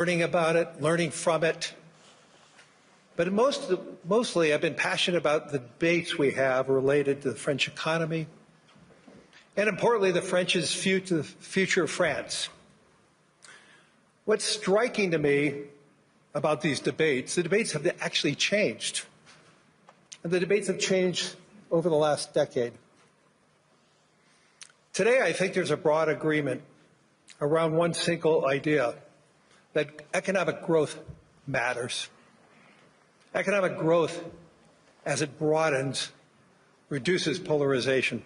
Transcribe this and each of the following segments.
learning about it, learning from it. But mostly I've been passionate about the debates we have related to the French economy, and importantly, the future of France. What's striking to me about these debates, the debates have actually changed. And the debates have changed over the last decade. Today, I think there's a broad agreement around one single idea, that economic growth matters. Economic growth, as it broadens, reduces polarization.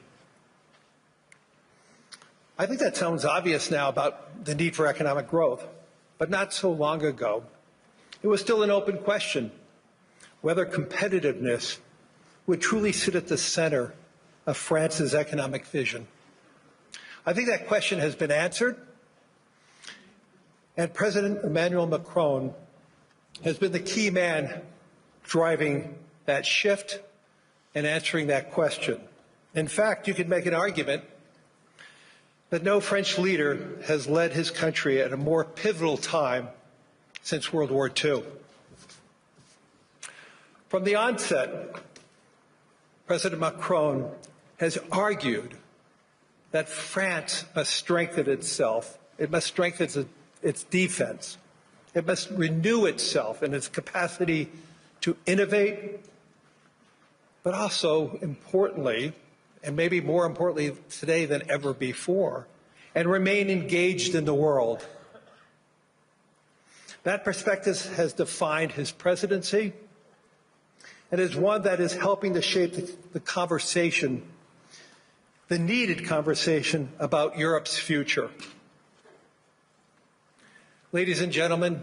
I think that sounds obvious now about the need for economic growth, but not so long ago. It was still an open question whether competitiveness would truly sit at the center of France's economic vision. I think that question has been answered, and President Emmanuel Macron has been the key man driving that shift and answering that question. In fact, you could make an argument that no French leader has led his country at a more pivotal time since World War II. From the onset, President Macron has argued that France must strengthen itself. It must strengthen its defense. It must renew itself in its capacity to innovate, but also importantly, and maybe more importantly today than ever before, and remain engaged in the world. That perspective has defined his presidency and is one that is helping to shape the conversation, the needed conversation about Europe's future. Ladies and gentlemen,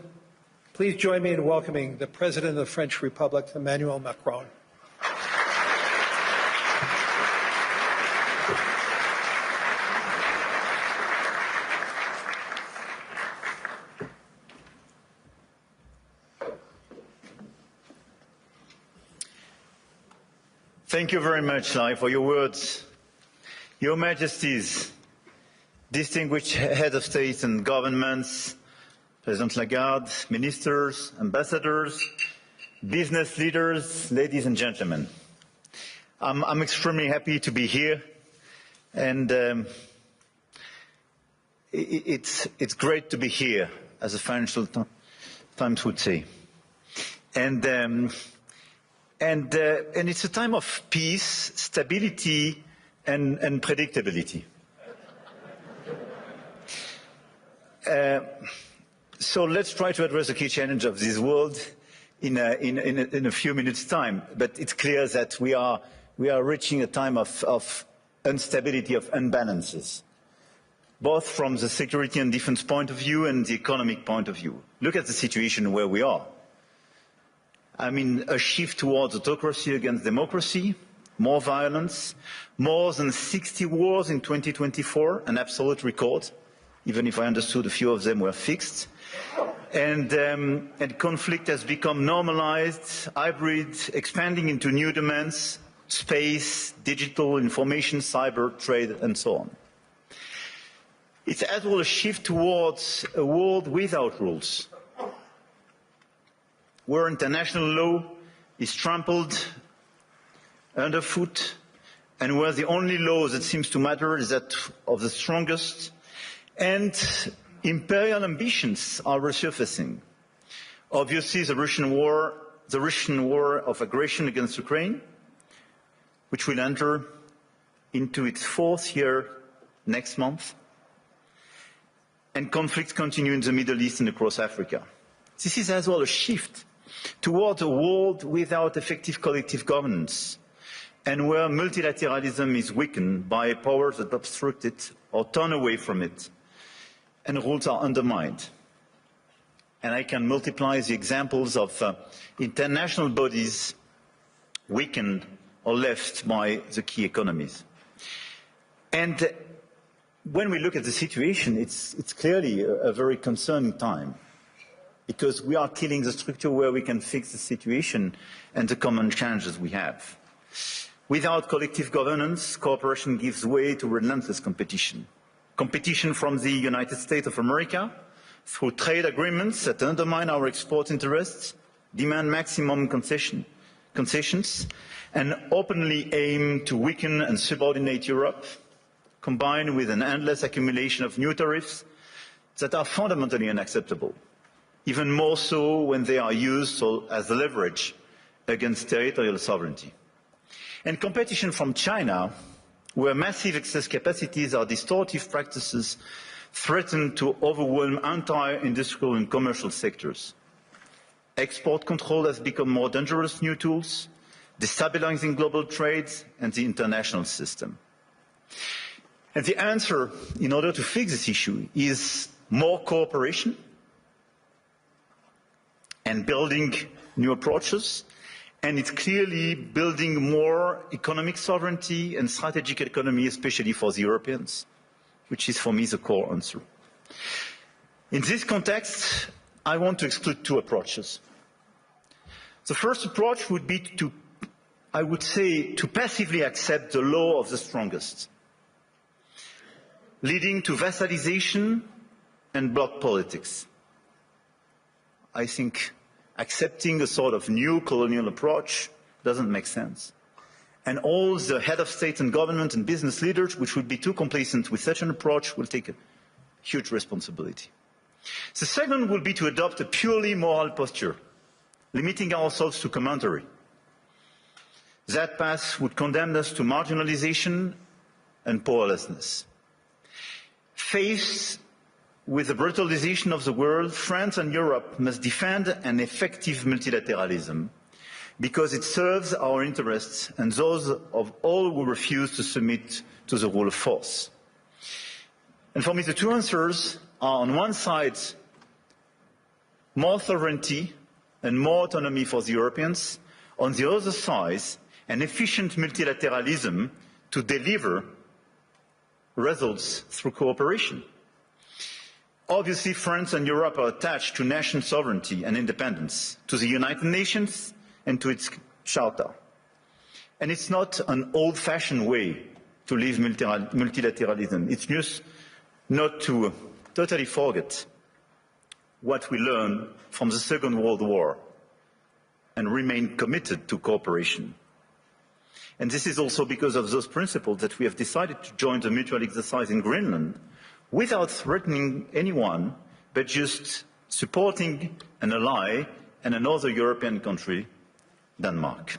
please join me in welcoming the President of the French Republic, Emmanuel Macron. Thank you very much, Lai, for your words. Your Majesties, distinguished heads of state and governments, President Lagarde, ministers, ambassadors, business leaders, ladies and gentlemen. I'm extremely happy to be here, and it's great to be here, as the Financial Times would say. And it's a time of peace, stability, and predictability. So let's try to address the key challenge of this world in a few minutes' time. But it's clear that we are reaching a time of instability, of imbalances, both from the security and defense point of view and the economic point of view. Look at the situation where we are. I mean, a shift towards autocracy against democracy, more violence, more than 60 wars in 2024, an absolute record, even if I understood a few of them were fixed. And conflict has become normalized, hybrid, expanding into new domains, space, digital, information, cyber, trade, and so on. It's as well a shift towards a world without rules, where international law is trampled underfoot, and where the only law that seems to matter is that of the strongest, and imperial ambitions are resurfacing. Obviously, the Russian war of aggression against Ukraine, which will enter into its 4th year next month, and conflicts continue in the Middle East and across Africa. This is as well a shift towards a world without effective collective governance, and where multilateralism is weakened by powers that obstruct it or turn away from it, and rules are undermined. And I can multiply the examples of international bodies weakened or left by the key economies. And when we look at the situation, it's clearly a very concerning time, because we are killing the structure where we can fix the situation and the common challenges we have. Without collective governance, cooperation gives way to relentless competition. Competition from the United States of America, through trade agreements that undermine our export interests, demand maximum concessions, and openly aim to weaken and subordinate Europe, combined with an endless accumulation of new tariffs that are fundamentally unacceptable, even more so when they are used as leverage against territorial sovereignty. And competition from China, where massive excess capacities are distortive practices, threaten to overwhelm entire industrial and commercial sectors. Export control has become more dangerous new tools, destabilizing global trade and the international system. And the answer, in order to fix this issue, is more cooperation and building new approaches. And it's clearly building more economic sovereignty and strategic autonomy, especially for the Europeans, which is for me the core answer. In this context, I want to exclude two approaches. The first approach would be to, I would say, to passively accept the law of the strongest, leading to vassalization and bloc politics. I think accepting a sort of new colonial approach doesn't make sense. And all the head of state and government and business leaders, which would be too complacent with such an approach, will take a huge responsibility. The second would be to adopt a purely moral posture, limiting ourselves to commentary. That path would condemn us to marginalization and powerlessness. Faced with the brutalization of the world, France and Europe must defend an effective multilateralism because it serves our interests and those of all who refuse to submit to the rule of force. And for me, the two answers are, on one side, more sovereignty and more autonomy for the Europeans, on the other side, an efficient multilateralism to deliver results through cooperation. Obviously, France and Europe are attached to national sovereignty and independence, to the United Nations and to its charter. And it's not an old-fashioned way to live multilateralism. It's just not to totally forget what we learned from the Second World War and remain committed to cooperation. And this is also because of those principles that we have decided to join the mutual exercise in Greenland without threatening anyone, but just supporting an ally and another European country, Denmark.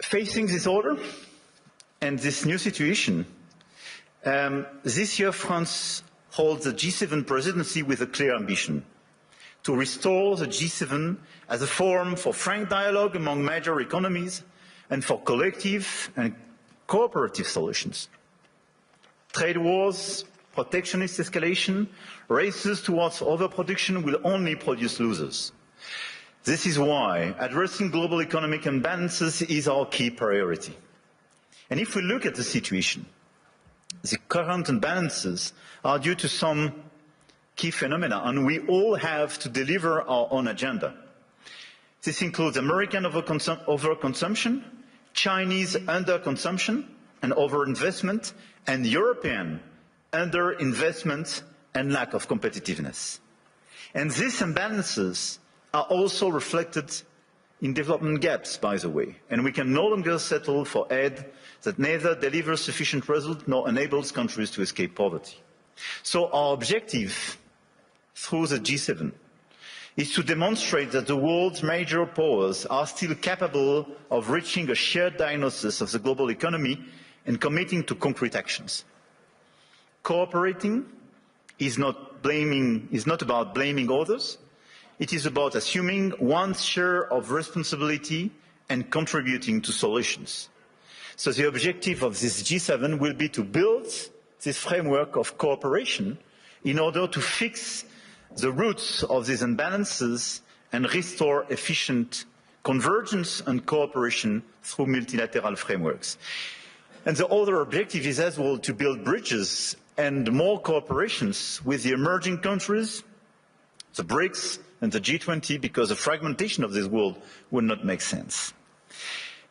Facing this order and this new situation, this year France holds the G7 presidency with a clear ambition to restore the G7 as a forum for frank dialogue among major economies and for collective and cooperative solutions. Trade wars, protectionist escalation, races towards overproduction will only produce losers. This is why addressing global economic imbalances is our key priority. And if we look at the situation, the current imbalances are due to some key phenomena, and we all have to deliver our own agenda. This includes American overconsumption, Chinese underconsumption and overinvestment, and European underinvestment and lack of competitiveness. And these imbalances are also reflected in development gaps, by the way, and we can no longer settle for aid that neither delivers sufficient result nor enables countries to escape poverty. So our objective through the G7 is to demonstrate that the world's major powers are still capable of reaching a shared diagnosis of the global economy and committing to concrete actions. Cooperating is not about blaming others. It is about assuming one's share of responsibility and contributing to solutions. So the objective of this G7 will be to build this framework of cooperation in order to fix the roots of these imbalances and restore efficient convergence and cooperation through multilateral frameworks. And the other objective is as well to build bridges and more cooperations with the emerging countries, the BRICS and the G20, because the fragmentation of this world would not make sense.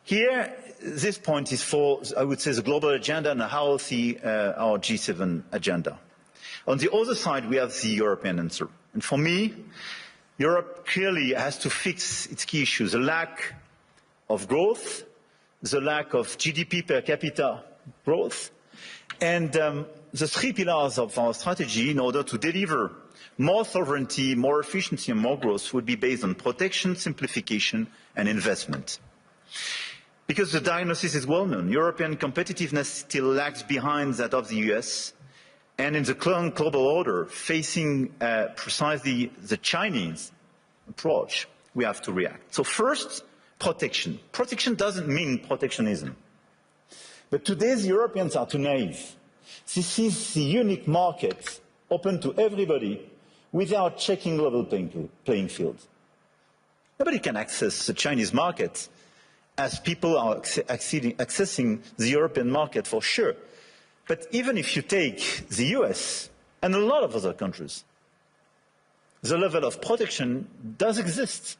Here, this point is for, I would say, the global agenda and how our G7 agenda. On the other side, we have the European answer. And for me, Europe clearly has to fix its key issues: the lack of growth, the lack of GDP per capita growth, and the three pillars of our strategy in order to deliver more sovereignty, more efficiency and more growth would be based on protection, simplification and investment. Because the diagnosis is well known, European competitiveness still lags behind that of the US, and in the current global order, facing precisely the Chinese approach, we have to react. So first, protection. Protection doesn't mean protectionism. But today's Europeans are too naive. This is the unique market open to everybody without checking level playing field. Nobody can access the Chinese market as people are accessing the European market for sure. But even if you take the US and a lot of other countries, the level of protection does exist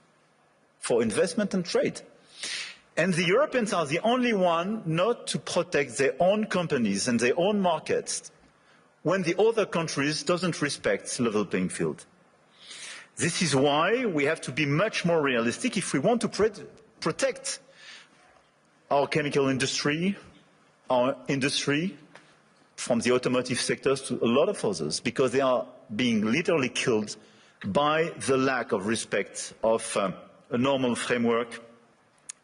for investment and trade. And the Europeans are the only one not to protect their own companies and their own markets when the other countries don't respect level playing field. This is why we have to be much more realistic if we want to protect our chemical industry, our industry, from the automotive sectors to a lot of others, because they are being literally killed by the lack of respect of a normal framework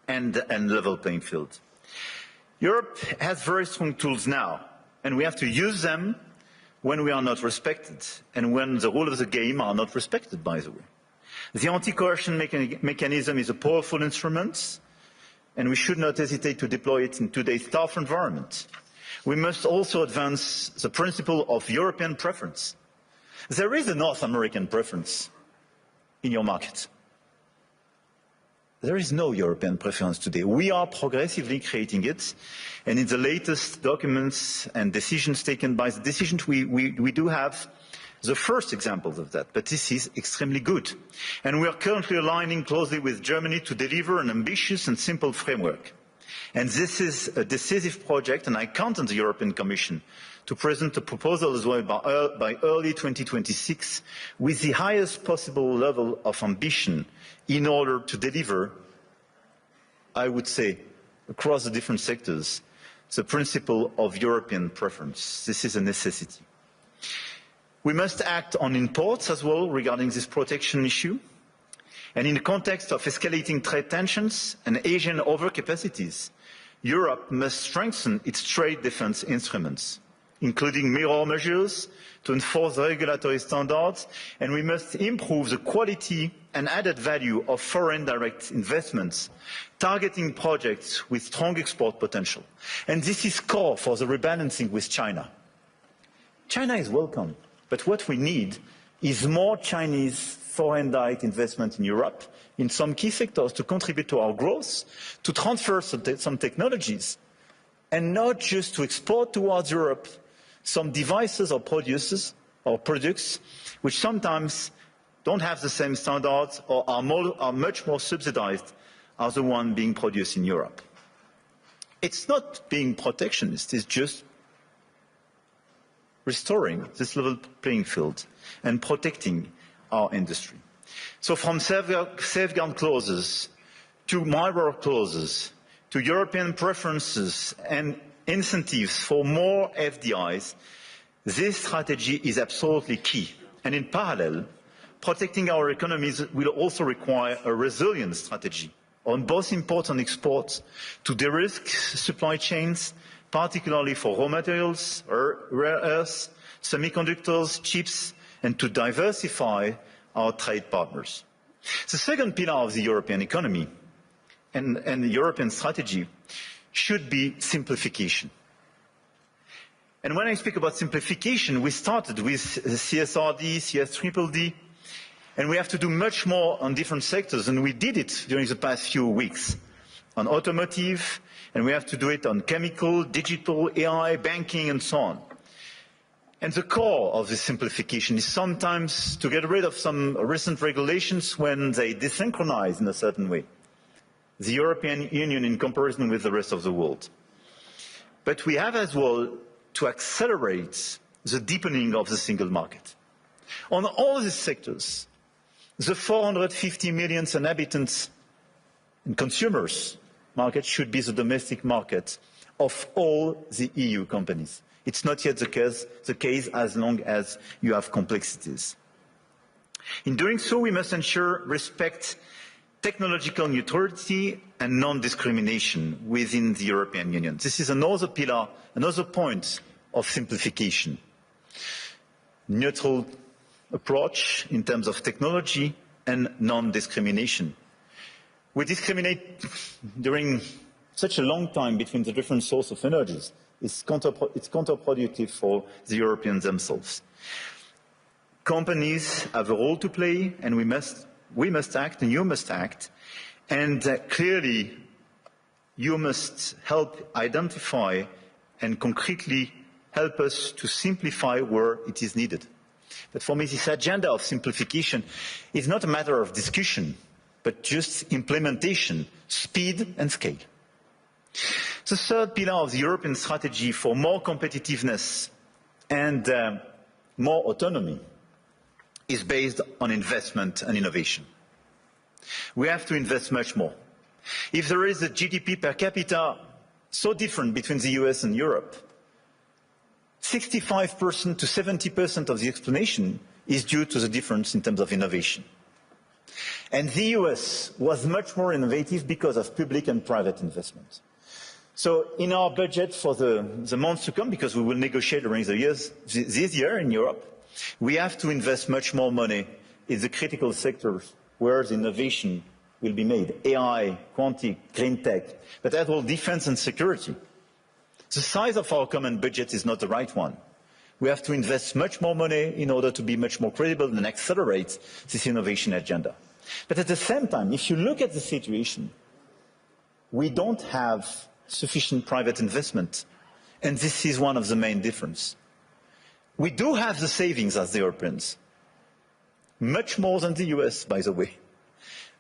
and level playing field. Europe has very strong tools now, and we have to use them when we are not respected and when the rules of the game are not respected, by the way. The anti-coercion mechanism is a powerful instrument, and we should not hesitate to deploy it in today's tough environment. We must also advance the principle of European preference. There is a North American preference in your market. There is no European preference today. We are progressively creating it, and in the latest documents and decisions taken by the decisions, we do have the first examples of that, but this is extremely good. And we are currently aligning closely with Germany to deliver an ambitious and simple framework. And this is a decisive project, and I count on the European Commission to present a proposal as well by early 2026 with the highest possible level of ambition in order to deliver, I would say, across the different sectors, the principle of European preference. This is a necessity. We must act on imports as well regarding this protection issue. And in the context of escalating trade tensions and Asian overcapacities, Europe must strengthen its trade defence instruments, including mirror measures to enforce regulatory standards, and we must improve the quality and added value of foreign direct investments, targeting projects with strong export potential. And this is core for the rebalancing with China. China is welcome, but what we need is more Chinese foreign direct investment in Europe, in some key sectors, to contribute to our growth, to transfer some technologies, and not just to export towards Europe some devices or products which sometimes don't have the same standards or are much more subsidized as the one being produced in Europe. It's not being protectionist, it's just restoring this level playing field and protecting our industry. So from safeguard clauses to mirror clauses to European preferences and incentives for more FDIs, this strategy is absolutely key. And in parallel, protecting our economies will also require a resilient strategy on both imports and exports to de-risk supply chains, particularly for raw materials, rare earths, semiconductors, chips, and to diversify our trade partners. The second pillar of the European economy and the European strategy should be simplification. And when I speak about simplification, we started with CSRD, CSDDD, and we have to do much more on different sectors, and we did it during the past few weeks on automotive, and we have to do it on chemical, digital, AI, banking, and so on. And the core of this simplification is sometimes to get rid of some recent regulations when they desynchronize in a certain way the European Union in comparison with the rest of the world. But we have as well to accelerate the deepening of the single market. On all these sectors, the 450 million inhabitants and consumers market should be the domestic market of all the EU companies. It's not yet the case as long as you have complexities. In doing so, we must ensure respect technological neutrality and non-discrimination within the European Union. This is another pillar, another point of simplification. Neutral approach in terms of technology and non-discrimination. We discriminate during such a long time between the different sources of energies. It's counterproductive for the Europeans themselves. Companies have a role to play, and we must act, and you must act. And clearly, you must help identify and concretely help us to simplify where it is needed. But for me, this agenda of simplification is not a matter of discussion, but just implementation, speed and scale. The third pillar of the European strategy for more competitiveness and more autonomy is based on investment and innovation. We have to invest much more. If there is a GDP per capita so different between the US and Europe, 65% to 70% of the explanation is due to the difference in terms of innovation. And the US was much more innovative because of public and private investment. So in our budget for the months to come, because we will negotiate during the years, this year in Europe, we have to invest much more money in the critical sectors where the innovation will be made. AI, quantum, green tech, but as well defense and security. The size of our common budget is not the right one. We have to invest much more money in order to be much more credible and accelerate this innovation agenda. But at the same time, if you look at the situation, we don't have sufficient private investment. And this is one of the main differences. We do have the savings as the Europeans, much more than the US, by the way.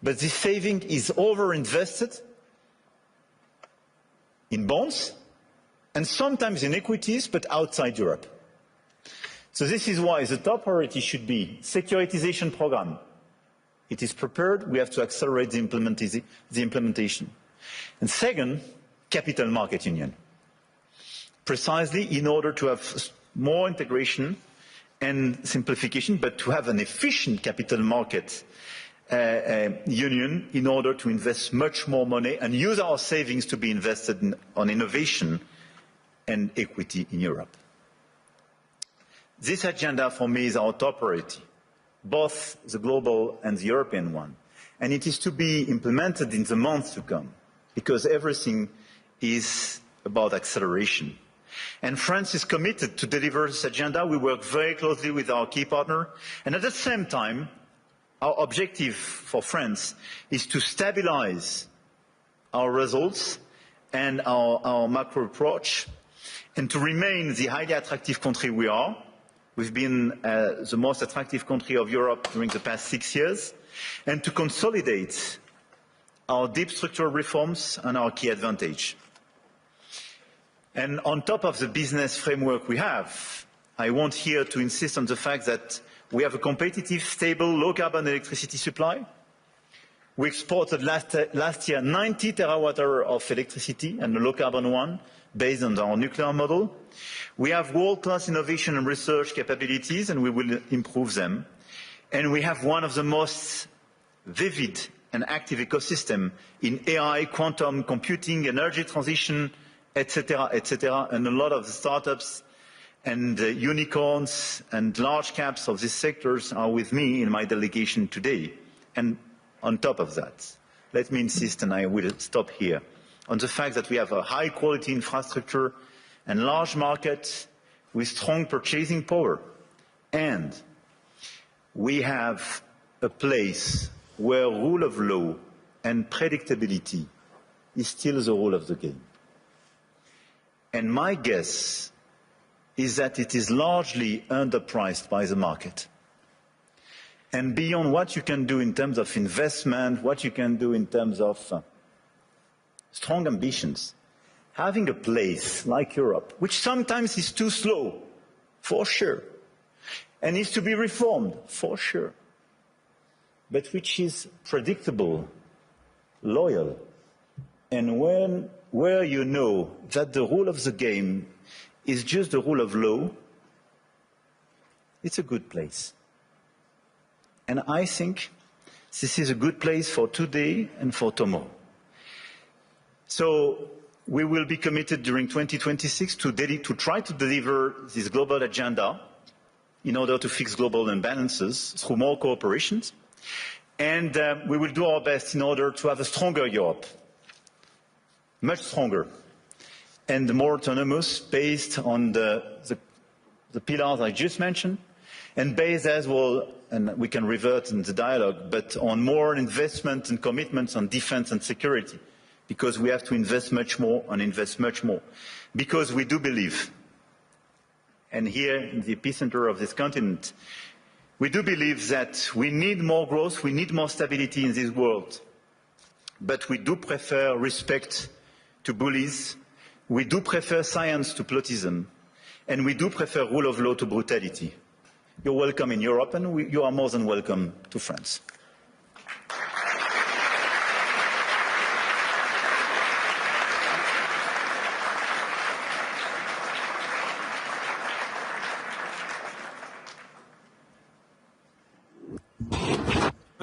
But this saving is overinvested in bonds and sometimes in equities, but outside Europe. So this is why the top priority should be securitization program. It is prepared, we have to accelerate the implementation. And second, capital market union. Precisely in order to have more integration and simplification, but to have an efficient capital market union in order to invest much more money and use our savings to be invested on innovation and equity in Europe. This agenda for me is our top priority, both the global and the European one. And it is to be implemented in the months to come, because everything is about acceleration. And France is committed to deliver this agenda. We work very closely with our key partner. And at the same time, our objective for France is to stabilize our results and our macro approach, and to remain the highly attractive country we are. We've been the most attractive country of Europe during the past 6 years, and to consolidate our deep structural reforms and our key advantage. And on top of the business framework we have, I want here to insist on the fact that we have a competitive, stable, low-carbon electricity supply. We exported last year 90 terawatt-hours of electricity, and a low-carbon one, based on our nuclear model. We have world-class innovation and research capabilities, and we will improve them. And we have one of the most vivid and active ecosystems in AI, quantum computing, energy transition, etc., and a lot of the startups and unicorns and large caps of these sectors are with me in my delegation today. And on top of that, let me insist, and I will stop here, on the fact that we have a high-quality infrastructure and large market with strong purchasing power. And we have a place where rule of law and predictability is still the rule of the game. And my guess is that it is largely underpriced by the market. And beyond what you can do in terms of investment, what you can do in terms of strong ambitions, having a place like Europe, which sometimes is too slow for sure, and needs to be reformed, for sure, but which is predictable, loyal, and where you know that the rule of the game is just the rule of law, it's a good place. And I think this is a good place for today and for tomorrow. So we will be committed during 2026 to try to deliver this global agenda in order to fix global imbalances through more cooperation. And we will do our best in order to have a stronger Europe, much stronger, and more autonomous, based on the pillars I just mentioned, and based as well, and we can revert in the dialogue, but on more investment and commitments on defense and security, because we have to invest much more and invest much more. Because we do believe, and here in the epicenter of this continent, we do believe that we need more growth, we need more stability in this world, but we do prefer respect to bullies, we do prefer science to plotism, and we do prefer rule of law to brutality. You're welcome in Europe, and you are more than welcome to France.